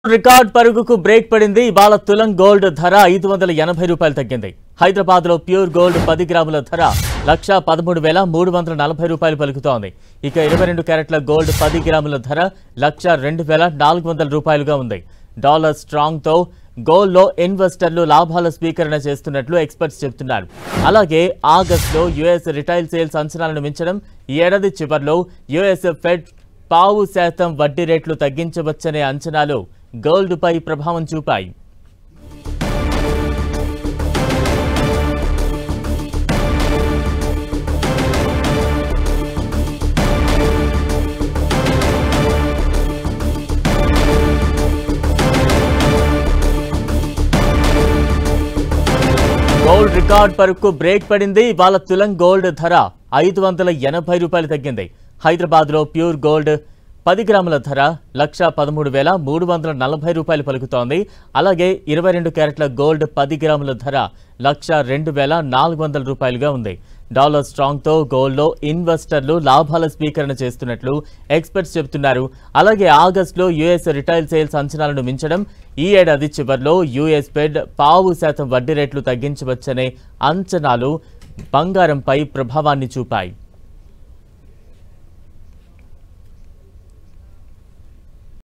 Record పరుగుకు break పడింది. ఇవాళ తులం గోల్డ్ ధర 580 రూపాయలు తగ్గింది. హైదరాబాద్ లో ప్యూర్ గోల్డ్ 10 గ్రాముల ధర 1,13,340 రూపాయలు పలుకుతోంది. ఇక 22 క్యారెట్ల గోల్డ్ 10 గ్రాముల ధర 102,400 రూపాయలుగా ఉంది. డాలర్ స్ట్రాంగ్ తో గోల్డ్ లో ఇన్వెస్టర్లు లాభాల స్వీకరణ చేస్తున్నట్లు ఎక్స్పర్ట్స్ చెబుతున్నారు. అలాగే ఆగస్టులో యుఎస్ రిటైల్ సేల్స్ అంచనాలను మించడం, ఈ ఏడాది చివర్లో యుఎస్ ఫెడ్ 0.5% వడ్డీ రేట్లు తగ్గించవచ్చనే అంచనాలు గోల్డ్ పై ప్రభావం చూపాయి. గోల్డ్ రికార్డ్ పరుగుకు బ్రేక్ పడింది. ఇవాళ తులం గోల్డ్ ధర 580 రూపాయలు తగ్గింది. హైదరాబాద్ లో ప్యూర్ గోల్డ్ 10 గ్రాముల ధర 1,13,340 రూపాయలు పలుకుతోంది. అలాగే 22 క్యారెట్ల గోల్డ్ 10 గ్రాముల ధర 102,400 రూపాయలుగా ఉంది. డాలర్ స్ట్రాంగ్ తో గోల్డ్ లో ఇన్వెస్టర్లు లాభాల స్వీకరణ చేస్తున్నట్లు ఎక్స్పర్ట్స్ చెబుతున్నారు. అలాగే ఆగస్టులో యుఎస్ రిటైల్ సేల్స్ అంచనాలను మించడం, ఈ ఏడాది చివర్లో యుఎస్ ఫెడ్ 0.5% వడ్డీ రేట్లు తగ్గించవచ్చనే అంచనాలు బంగారంపై ప్రభావాన్ని చూపాయి.